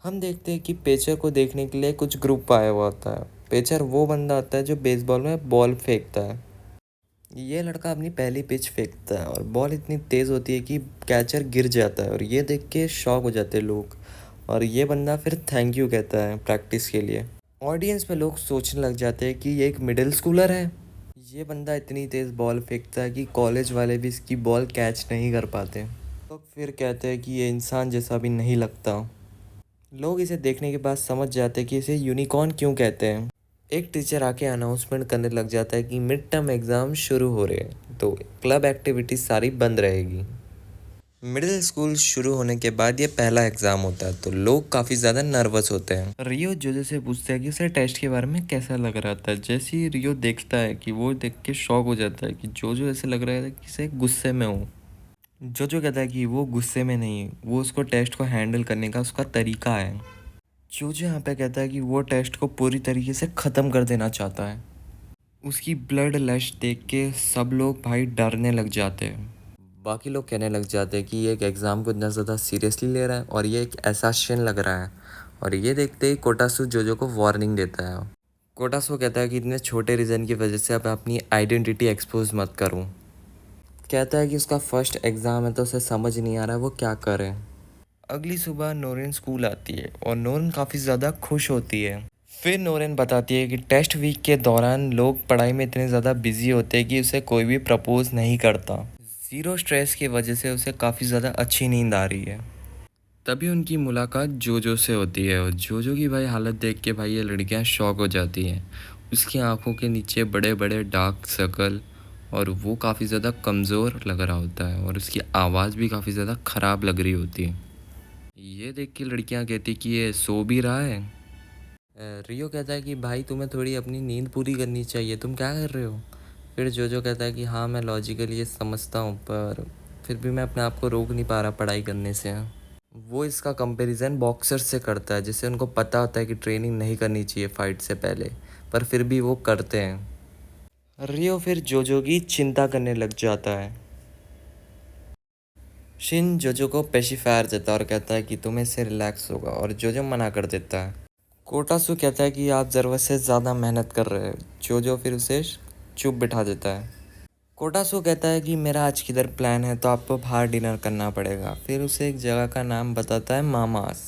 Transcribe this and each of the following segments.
हम देखते हैं कि पेचर को देखने के लिए कुछ ग्रुप आया हुआ होता है। पेचर वो बंदा होता है जो बेसबॉल में बॉल फेंकता है। ये लड़का अपनी पहली पिच फेंकता है और बॉल इतनी तेज़ होती है कि कैचर गिर जाता है और ये देख के शॉक हो जाते हैं लोग। और ये बंदा फिर थैंक यू कहता है प्रैक्टिस के लिए। ऑडियंस में लोग सोचने लग जाते हैं कि ये एक मिडिल स्कूलर है। ये बंदा इतनी तेज़ बॉल फेंकता है कि कॉलेज वाले भी इसकी बॉल कैच नहीं कर पाते। लोग फिर कहते हैं कि ये इंसान जैसा भी नहीं लगता। लोग इसे देखने के बाद समझ जाते हैं कि इसे यूनिकॉर्न क्यों कहते हैं। एक टीचर आके अनाउंसमेंट करने लग जाता है कि मिड टर्म एग्ज़ाम शुरू हो रहे हैं तो क्लब एक्टिविटीज़ सारी बंद रहेगी। मिडिल स्कूल शुरू होने के बाद ये पहला एग्ज़ाम होता है तो लोग काफ़ी ज़्यादा नर्वस होते हैं। रियो जोजो से पूछता है कि उसे टेस्ट के बारे में कैसा लग रहा था। जैसे ही रियो देखता है कि वो देख के शॉक हो जाता है कि जोजो ऐसे लग रहा है कि इसे गुस्से में हो। जोजो कहता है कि वो गुस्से में नहीं है, वो उसको टेस्ट को हैंडल करने का उसका तरीका है। जोजो यहाँ पे कहता है कि वो टेस्ट को पूरी तरीके से ख़त्म कर देना चाहता है। उसकी ब्लड लश देख के सब लोग भाई डरने लग जाते हैं। बाकी लोग कहने लग जाते हैं कि ये एक एग्ज़ाम को इतना ज़्यादा सीरियसली ले रहा है और ये एक असैसिन लग रहा है। और ये देखते ही कोटासू जोजो को वार्निंग देता है। कोटासू कहता है कि इतने छोटे रीज़न की वजह से अब अपनी आइडेंटिटी एक्सपोज मत करूं। कहता है कि उसका फर्स्ट एग्ज़ाम है तो उसे समझ नहीं आ रहा है वो क्या करे। अगली सुबह नोरेन स्कूल आती है और नोरेन काफ़ी ज़्यादा खुश होती है। फिर नोरेन बताती है कि टेस्ट वीक के दौरान लोग पढ़ाई में इतने ज़्यादा बिजी होते हैं कि उसे कोई भी प्रपोज नहीं करता। ज़ीरो स्ट्रेस की वजह से उसे काफ़ी ज़्यादा अच्छी नींद आ रही है। तभी उनकी मुलाकात जोजो से होती है और जोजो की भाई हालत देख के भाई ये लड़कियां शॉक हो जाती हैं। उसकी आंखों के नीचे बड़े बड़े डार्क सर्कल और वो काफ़ी ज़्यादा कमज़ोर लग रहा होता है और उसकी आवाज़ भी काफ़ी ज़्यादा ख़राब लग रही होती है। ये देख के लड़कियां कहती कि ये सो भी रहा है। रियो कहता है कि भाई तुम्हें थोड़ी अपनी नींद पूरी करनी चाहिए, तुम क्या कर रहे हो। फिर जोजो कहता है कि हाँ मैं लॉजिकली ये समझता हूँ पर फिर भी मैं अपने आप को रोक नहीं पा रहा पढ़ाई करने से। वो इसका कंपैरिजन बॉक्सर से करता है जिससे उनको पता होता है कि ट्रेनिंग नहीं करनी चाहिए फाइट से पहले, पर फिर भी वो करते हैं। रियो फिर जोजो की चिंता करने लग जाता है। शिन जोजो को पेशिफायर देता है और कहता है कि तुम्हें इससे रिलैक्स होगा और जोजो मना कर देता है। कोटासू कहता है कि आप ज़रूरत से ज़्यादा मेहनत कर रहे हैं। जोजो फिर उसे चुप बिठा देता है। कोटासू कहता है कि मेरा आज किधर प्लान है तो आपको बाहर डिनर करना पड़ेगा। फिर उसे एक जगह का नाम बताता है मामास।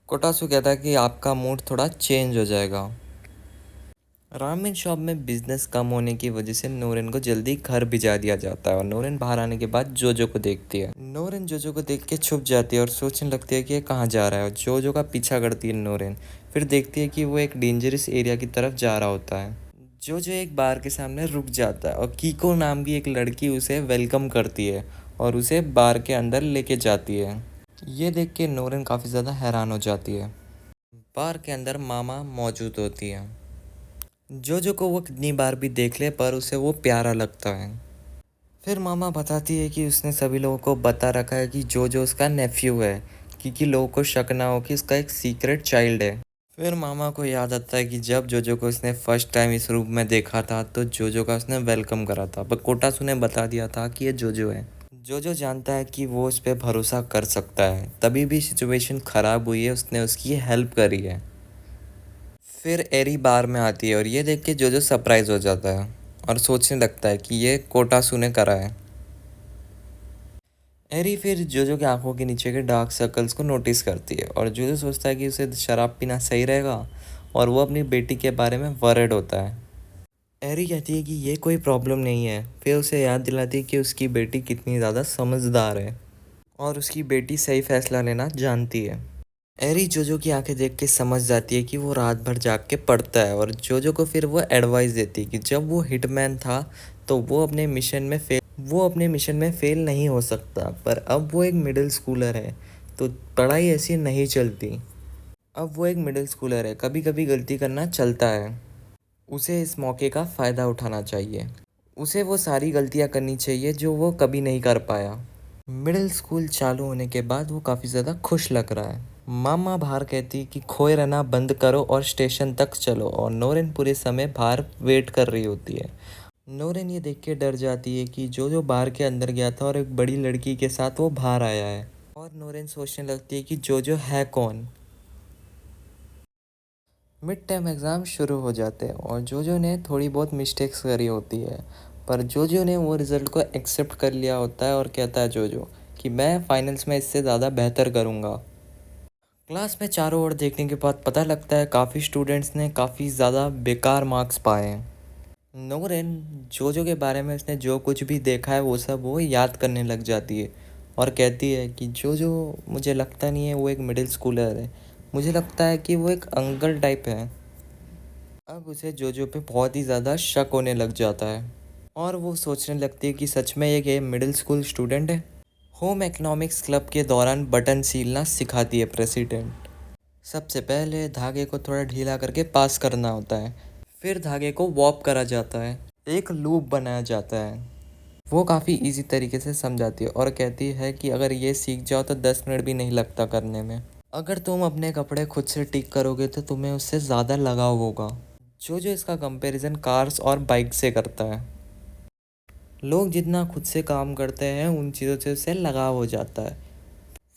कोटासू कहता है कि आपका मूड थोड़ा चेंज हो जाएगा। रामेन शॉप में बिजनेस कम होने की वजह से नोरेन को जल्दी घर भिजा दिया जाता है और नोरेन बाहर आने के बाद जोजो को देखती है। नोरेन जोजो को देख के छुप जाती है और सोचने लगती है कि ये कहाँ जा रहा है और जोजो का पीछा करती है नोरेन। फिर देखती है कि वो एक डेंजरस एरिया की तरफ जा रहा होता है। जोजो एक बार के सामने रुक जाता है और कीको नाम की एक लड़की उसे वेलकम करती है और उसे बार के अंदर लेके जाती है। ये देख के नोरेन काफ़ी ज़्यादा हैरान हो जाती है। बार के अंदर मामा मौजूद होती है। जोजो को वो कितनी बार भी देख ले पर उसे वो प्यारा लगता है। फिर मामा बताती है कि उसने सभी लोगों को बता रखा है कि जोजो उसका नेफ्यू है, क्योंकि लोगों को शक ना हो कि उसका एक सीक्रेट चाइल्ड है। फिर मामा को याद आता है कि जब जोजो को उसने फर्स्ट टाइम इस रूप में देखा था तो जोजो का उसने वेलकम करा था, पर कोटासू ने बता दिया था कि ये जोजो है। जोजो जानता है कि वो उस पर भरोसा कर सकता है, तभी भी सिचुएशन ख़राब हुई है उसने उसकी हेल्प करी है। फिर एरी बार में आती है और ये देख के जोजो सरप्राइज हो जाता है और सोचने लगता है कि ये कोटासू ने करा है। एरी फिर जोजो की आंखों के नीचे के डार्क सर्कल्स को नोटिस करती है और जोजो सोचता है कि उसे शराब पीना सही रहेगा और वो अपनी बेटी के बारे में वरिड होता है। एरी कहती है कि ये कोई प्रॉब्लम नहीं है, फिर उसे याद दिलाती है कि उसकी बेटी कितनी ज़्यादा समझदार है और उसकी बेटी सही फैसला लेना जानती है। एरी जोजो की आंखें देख के समझ जाती है कि वो रात भर जाग के पढ़ता है और जोजो को फिर वो एडवाइस देती है कि जब वो हिटमैन था तो वो अपने मिशन में फेल नहीं हो सकता, पर अब वो एक मिडिल स्कूलर है तो पढ़ाई ऐसी नहीं चलती। अब वो एक मिडिल स्कूलर है, कभी कभी गलती करना चलता है। उसे इस मौके का फ़ायदा उठाना चाहिए। उसे वो सारी गलतियाँ करनी चाहिए जो वो कभी नहीं कर पाया। मिडिल स्कूल चालू होने के बाद वो काफ़ी ज़्यादा खुश लग रहा है। मामा बाहर कहती कि खोए रहना बंद करो और स्टेशन तक चलो, और नोरेन पूरे समय बाहर वेट कर रही होती है। नोरेन ये देख के डर जाती है कि जो जो बार के अंदर गया था और एक बड़ी लड़की के साथ वो बाहर आया है। और नोरेन सोचने लगती है कि जो है कौन। मिड टर्म एग्ज़ाम शुरू हो जाते हैं और जोजो ने थोड़ी बहुत मिस्टेक्स करी होती है, पर जोजो ने वो रिज़ल्ट को एक्सेप्ट कर लिया होता है और कहता है जोजो कि मैं फाइनल्स में इससे ज़्यादा बेहतर करूँगा। क्लास में चारों ओर देखने के बाद पता लगता है काफ़ी स्टूडेंट्स ने काफ़ी ज़्यादा बेकार मार्क्स पाए हैं। नोरेन जोजो के बारे में उसने जो कुछ भी देखा है वो सब वो याद करने लग जाती है और कहती है कि जोजो मुझे लगता नहीं है वो एक मिडिल स्कूलर है, मुझे लगता है कि वो एक अंकल टाइप है। अब उसे जोजो पे बहुत ही ज़्यादा शक होने लग जाता है और वो सोचने लगती है कि सच में ये मिडिल स्कूल स्टूडेंट है। होम इकोनॉमिक्स क्लब के दौरान बटन सीलना सिखाती है प्रेसिडेंट। सबसे पहले धागे को थोड़ा ढीला करके पास करना होता है, फिर धागे को वॉप करा जाता है, एक लूप बनाया जाता है। वो काफ़ी इजी तरीके से समझाती है और कहती है कि अगर ये सीख जाओ तो 10 मिनट भी नहीं लगता करने में। अगर तुम अपने कपड़े खुद से ठीक करोगे तो तुम्हें उससे ज़्यादा लगाव होगा। जो इसका कंपैरिजन कार्स और बाइक से करता है। लोग जितना खुद से काम करते हैं उन चीज़ों से उससे लगाव हो जाता है।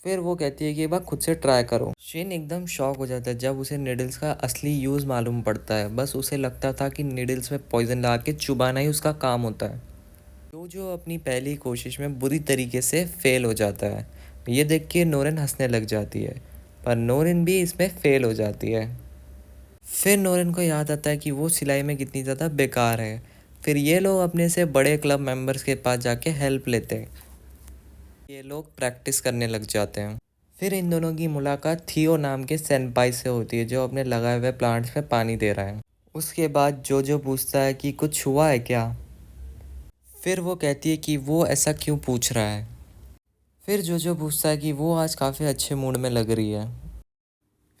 फिर वो कहती है कि एक बार खुद से ट्राई करो। शेन एकदम शॉक हो जाता है जब उसे निडल्स का असली यूज़ मालूम पड़ता है। बस उसे लगता था कि निडल्स में पॉइजन लगा के चुबाना ही उसका काम होता है। जो अपनी पहली कोशिश में बुरी तरीके से फेल हो जाता है। ये देख के नोरेन हंसने लग जाती है, पर नोरेन भी इसमें फेल हो जाती है। फिर नोरेन को याद आता है कि वो सिलाई में कितनी ज़्यादा बेकार है। फिर ये लोग अपने से बड़े क्लब मेंबर्स के पास जाके हेल्प लेते हैं। ये लोग प्रैक्टिस करने लग जाते हैं। फिर इन दोनों की मुलाकात थियो नाम के सेनपाई से होती है जो अपने लगाए हुए प्लांट्स में पानी दे रहा है। उसके बाद जो पूछता है कि कुछ हुआ है क्या। फिर वो कहती है कि वो ऐसा क्यों पूछ रहा है। फिर जो पूछता है कि वो आज काफ़ी अच्छे मूड में लग रही है।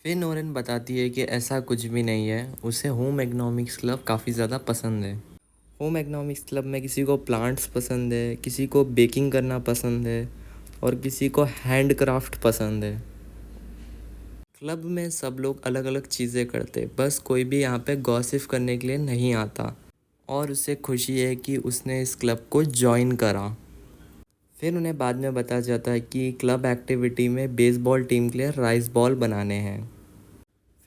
फिर नोरेन बताती है कि ऐसा कुछ भी नहीं है, उसे होम इकोनॉमिक्स क्लब काफ़ी ज़्यादा पसंद है। होम इकोनॉमिक्स क्लब में किसी को प्लांट्स पसंद है, किसी को बेकिंग करना पसंद है और किसी को हैंडक्राफ्ट पसंद है। क्लब में सब लोग अलग अलग चीज़ें करते, बस कोई भी यहाँ पे गॉसिप करने के लिए नहीं आता और उसे खुशी है कि उसने इस क्लब को ज्वाइन करा। फिर उन्हें बाद में बताया जाता है कि क्लब एक्टिविटी में बेसबॉल टीम के लिए राइस बॉल बनाने हैं।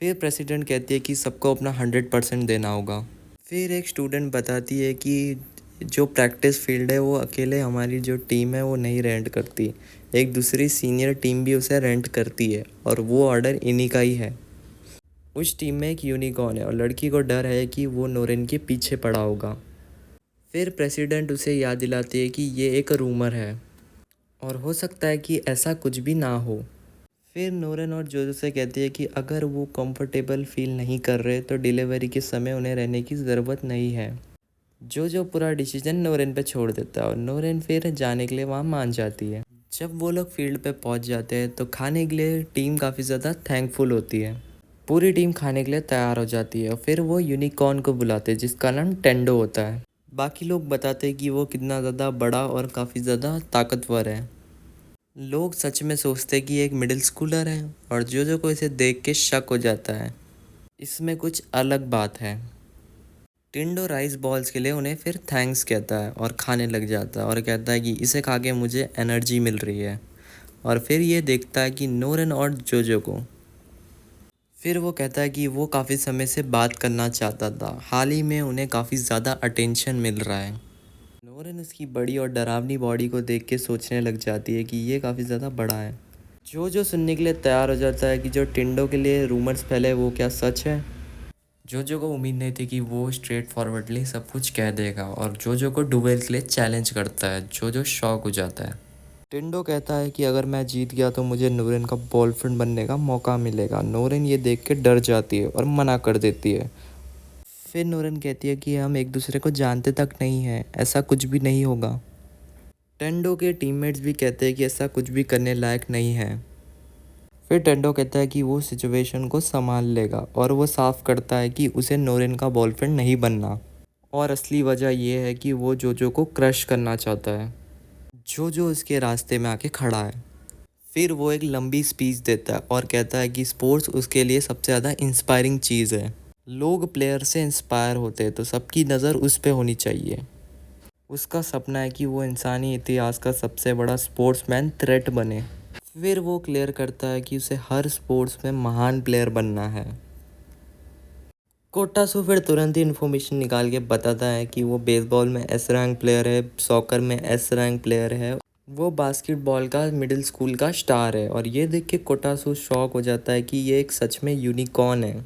फिर प्रेसिडेंट कहती है कि सबको अपना 100% देना होगा। फिर एक स्टूडेंट बताती है कि जो प्रैक्टिस फील्ड है वो अकेले हमारी जो टीम है वो नहीं रेंट करती, एक दूसरी सीनियर टीम भी उसे रेंट करती है और वो ऑर्डर इन्हीं का ही है। उस टीम में एक यूनिकॉर्न है और लड़की को डर है कि वो नोरेन के पीछे पड़ा होगा। फिर प्रेसिडेंट उसे याद दिलाती है कि ये एक रूमर है और हो सकता है कि ऐसा कुछ भी ना हो। फिर नोरेन और जोजो से कहती है कि अगर वो कंफर्टेबल फील नहीं कर रहे तो डिलीवरी के समय उन्हें रहने की ज़रूरत नहीं है। जो पूरा डिसीजन नोरेन पे छोड़ देता है और नोरेन फिर जाने के लिए वहाँ मान जाती है। जब वो लोग फील्ड पे पहुँच जाते हैं तो खाने के लिए टीम काफ़ी ज़्यादा थैंकफुल होती है। पूरी टीम खाने के लिए तैयार हो जाती है और फिर वो यूनिकॉर्न को बुलाते हैं जिसका नाम टेंडो होता है। बाकी लोग बताते हैं कि वो कितना ज़्यादा बड़ा और काफ़ी ज़्यादा ताकतवर है। लोग सच में सोचते हैं कि ये एक मिडिल स्कूलर है और जो को इसे देख के शक हो जाता है। इसमें कुछ अलग बात है। टिंडो राइस बॉल्स के लिए उन्हें फिर थैंक्स कहता है और खाने लग जाता है और कहता है कि इसे खा के मुझे एनर्जी मिल रही है। और फिर ये देखता है कि नोरेन और जोजो को। फिर वो कहता है कि वो काफ़ी समय से बात करना चाहता था, हाल ही में उन्हें काफ़ी ज़्यादा अटेंशन मिल रहा है। नोरेन उसकी बड़ी और डरावनी बॉडी को देख के सोचने लग जाती है कि ये काफ़ी ज़्यादा बड़ा है। जो सुनने के लिए तैयार हो जाता है कि जो टिंडो के लिए रूमर्स फैले वो क्या सच है। जो को उम्मीद नहीं थी कि वो स्ट्रेट फॉरवर्डली सब कुछ कह देगा और जो को डुएल के लिए चैलेंज करता है। जो शॉक हो जाता है। टिंडो कहता है कि अगर मैं जीत गया तो मुझे नोरेन का बॉयफ्रेंड बनने का मौका मिलेगा। नोरेन ये देख के डर जाती है और मना कर देती है। फिर नोरेन कहती है कि हम एक दूसरे को जानते तक नहीं हैं, ऐसा कुछ भी नहीं होगा। टेंडो के टीममेट्स भी कहते हैं कि ऐसा कुछ भी करने लायक नहीं है। फिर टेंडो कहता है कि वो सिचुएशन को संभाल लेगा और वो साफ करता है कि उसे नोरेन का बॉयफ्रेंड नहीं बनना और असली वजह ये है कि वो जो को क्रश करना चाहता है। जो उसके रास्ते में आके खड़ा है। फिर वो एक लंबी स्पीच देता है और कहता है कि स्पोर्ट्स उसके लिए सबसे ज़्यादा इंस्पायरिंग चीज़ है। लोग प्लेयर से इंस्पायर होते हैं तो सबकी नज़र उस पर होनी चाहिए। उसका सपना है कि वो इंसानी इतिहास का सबसे बड़ा स्पोर्ट्समैन थ्रेट बने। फिर वो क्लियर करता है कि उसे हर स्पोर्ट्स में महान प्लेयर बनना है। कोटासू फिर तुरंत ही इन्फॉर्मेशन निकाल के बताता है कि वो बेसबॉल में एस रैंक प्लेयर है, सॉकर में एस रैंक प्लेयर है, वो बास्केटबॉल का मिडिल स्कूल का स्टार है। और ये देख के कोटासू शॉक हो जाता है कि ये एक सच में यूनिकॉर्न है,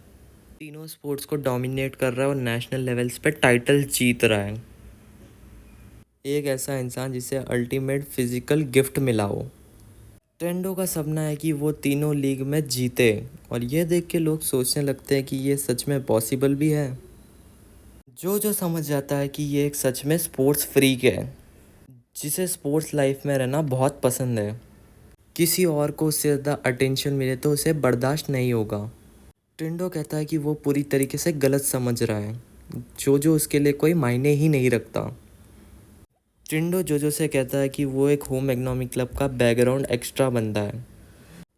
तीनों स्पोर्ट्स को डोमिनेट कर रहा है और नेशनल लेवल्स पे टाइटल जीत रहा है। एक ऐसा इंसान जिसे अल्टीमेट फिजिकल गिफ्ट मिला हो। टेंडो का सपना है कि वो तीनों लीग में जीते, और ये देख के लोग सोचने लगते हैं कि ये सच में पॉसिबल भी है। जो समझ जाता है कि ये एक सच में स्पोर्ट्स फ्रीक है, जिसे स्पोर्ट्स लाइफ में रहना बहुत पसंद है। किसी और को उससे ज़्यादा अटेंशन मिले तो उसे बर्दाश्त नहीं होगा। टेंडो कहता है कि वो पूरी तरीके से गलत समझ रहा है, जो उसके लिए कोई मायने ही नहीं रखता। टिंडो जोजो से कहता है कि वो एक होम इकोनॉमिक क्लब का बैकग्राउंड एक्स्ट्रा बंदा है,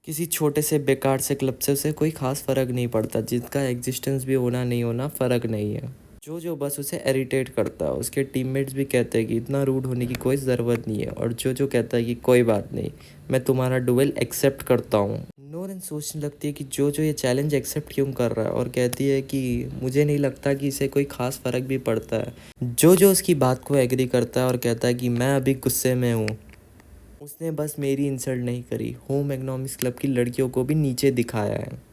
किसी छोटे से बेकार से क्लब से उसे कोई खास फ़र्क नहीं पड़ता, जिसका एग्जिस्टेंस भी होना नहीं होना फ़र्क नहीं है। जो बस उसे इरिटेट करता है। उसके टीममेट्स भी कहते हैं कि इतना रूड होने की कोई ज़रूरत नहीं है, और जो कहता है कि कोई बात नहीं, मैं तुम्हारा डुएल एक्सेप्ट करता हूँ। नोरेन सोचने लगती है कि जो ये चैलेंज एक्सेप्ट क्यों कर रहा है, और कहती है कि मुझे नहीं लगता कि इसे कोई ख़ास फ़र्क भी पड़ता है। जो उसकी बात को एग्री करता है और कहता है कि मैं अभी गुस्से में हूँ, उसने बस मेरी इंसल्ट नहीं करी, होम इकोनॉमिक्स क्लब की लड़कियों को भी नीचे दिखाया है।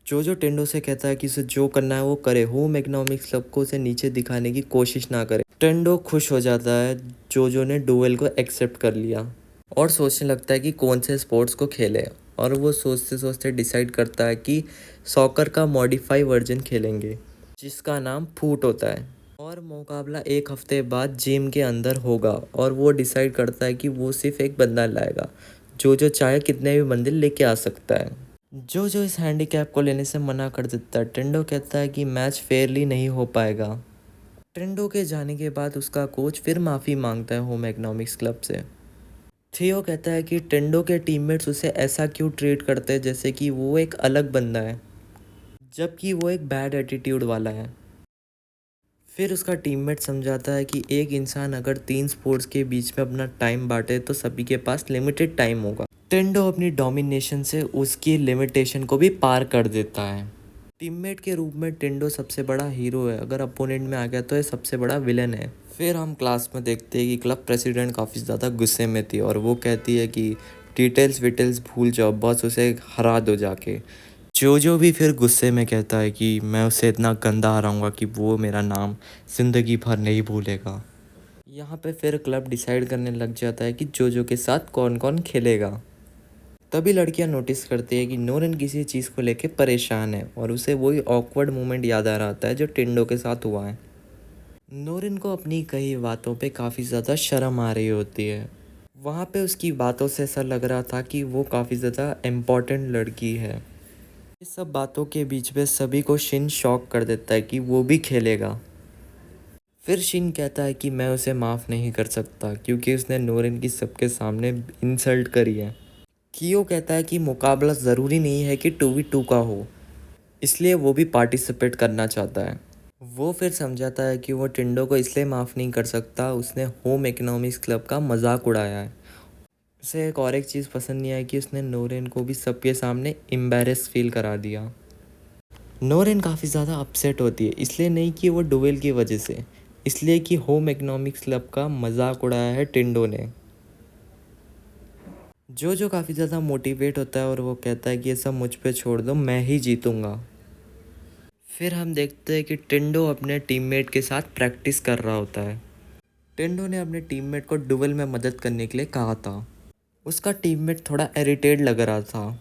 जो टेंडो से कहता है कि उसे जो करना है वो करे, होम इकोनॉमिक्स क्लब को उसे नीचे दिखाने की कोशिश ना करे। टेंडो खुश हो जाता है जो ने डुएल को एक्सेप्ट कर लिया, और सोचने लगता है कि कौन से स्पोर्ट्स को खेले। और वो सोचते सोचते डिसाइड करता है कि सॉकर का मॉडिफाई वर्जन खेलेंगे, जिसका नाम फूट होता है। और मुकाबला एक हफ्ते बाद जिम के अंदर होगा, और वो डिसाइड करता है कि वो सिर्फ एक बंदा लाएगा, जो चाहे कितने भी बंदे लेके आ सकता है। जो इस हैंडीकैप को लेने से मना कर देता है। टेंडो कहता है कि मैच फेयरली नहीं हो पाएगा। टेंडो के जाने के बाद उसका कोच फिर माफ़ी मांगता है होम इकोनॉमिक्स क्लब से। थियो कहता है कि टेंडो के टीममेट्स उसे ऐसा क्यों ट्रीट करते हैं जैसे कि वो एक अलग बंदा है, जबकि वो एक बैड एटीट्यूड वाला है। फिर उसका टीममेट समझाता है कि एक इंसान अगर 3 स्पोर्ट्स के बीच में अपना टाइम बांटे तो सभी के पास लिमिटेड टाइम होगा। टेंडो अपनी डोमिनेशन से उसकी लिमिटेशन को भी पार कर देता है। टीममेट के रूप में टेंडो सबसे बड़ा हीरो है, अगर अपोनेंट में आ गया तो ये सबसे बड़ा विलन है। फिर हम क्लास में देखते हैं कि क्लब प्रेसिडेंट काफ़ी ज़्यादा गुस्से में थी, और वो कहती है कि डिटेल्स भूल जाओ, बस उसे हरा दो जाके। जो भी फिर गुस्से में कहता है कि मैं उसे इतना गंदा हराऊंगा कि वो मेरा नाम ज़िंदगी भर नहीं भूलेगा। यहाँ पे फिर क्लब डिसाइड करने लग जाता है कि जो के साथ कौन कौन खेलेगा। तभी लड़कियां नोटिस करती है कि नोरेन किसी चीज़ को लेके परेशान है, और उसे वही ऑकवर्ड मोमेंट याद आ रहा होता है जो टिंडो के साथ हुआ है। नोरेन को अपनी कई बातों पे काफ़ी ज़्यादा शर्म आ रही होती है। वहाँ पे उसकी बातों से ऐसा लग रहा था कि वो काफ़ी ज़्यादा इम्पोर्टेंट लड़की है। ये सब बातों के बीच में सभी को शिन शॉक कर देता है कि वो भी खेलेगा। फिर शिन कहता है कि मैं उसे माफ़ नहीं कर सकता, क्योंकि उसने नोरेन की सबके सामने इंसल्ट करी है। कियो कहता है कि मुकाबला ज़रूरी नहीं है कि 2v2 का हो, इसलिए वो भी पार्टिसिपेट करना चाहता है। वो फिर समझाता है कि वो टिंडो को इसलिए माफ़ नहीं कर सकता, उसने होम इकोनॉमिक्स क्लब का मजाक उड़ाया है। उसे एक चीज़ पसंद नहीं आई कि उसने नोरेन को भी सबके सामने एम्बैरेस फील करा दिया। नोरेन काफ़ी ज़्यादा अपसेट होती है, इसलिए नहीं कि वो डुएल की वजह से, इसलिए कि होम इकोनॉमिक्स क्लब का मजाक उड़ाया है टिंडो ने। जो काफ़ी ज़्यादा मोटिवेट होता है, और वो कहता है कि ये सब मुझ पे छोड़ दो, मैं ही जीतूंगा। फिर हम देखते हैं कि टिंडो अपने टीममेट के साथ प्रैक्टिस कर रहा होता है। टिंडो ने अपने टीममेट को डुएल में मदद करने के लिए कहा था। उसका टीममेट थोड़ा इरिटेट लग रहा था,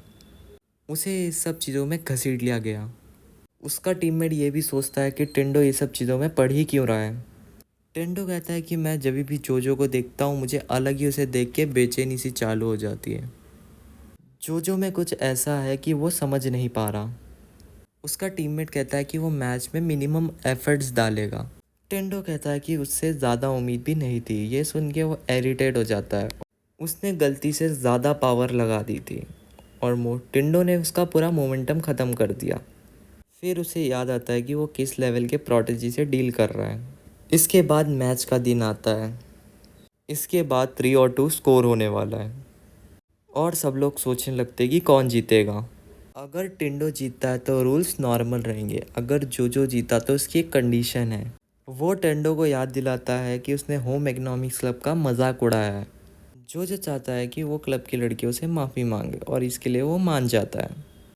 उसे इस सब चीज़ों में घसीट लिया गया। उसका टीममेट ये भी सोचता है कि टिंडो ये सब चीज़ों में पढ़ ही क्यों रहा है। टिंडो कहता है कि मैं जब भी जोजो को देखता हूँ, मुझे अलग ही उसे देख के बेचैनी सी चालू हो जाती है। जोजो में कुछ ऐसा है कि वो समझ नहीं पा रहा। उसका टीममेट कहता है कि वो मैच में मिनिमम एफर्ट्स डालेगा। टेंडो कहता है कि उससे ज़्यादा उम्मीद भी नहीं थी। ये सुन के वो इरिटेट हो जाता है, उसने गलती से ज़्यादा पावर लगा दी थी, और टिंडो ने उसका पूरा मोमेंटम ख़त्म कर दिया। फिर उसे याद आता है कि वो किस लेवल के प्रोटेजी से डील कर रहा है। इसके बाद मैच का दिन आता है। इसके बाद 3-2 स्कोर होने वाला है, और सब लोग सोचने लगते हैं कि कौन जीतेगा। अगर टिंडो जीतता है तो रूल्स नॉर्मल रहेंगे, अगर जोजो जीता तो उसकी एक कंडीशन है। वो टेंडो को याद दिलाता है कि उसने होम इकोनॉमिक्स क्लब का मजाक उड़ाया है। जोजो चाहता है कि वो क्लब की लड़कियों से माफ़ी मांगे और इसके लिए वो मान जाता है।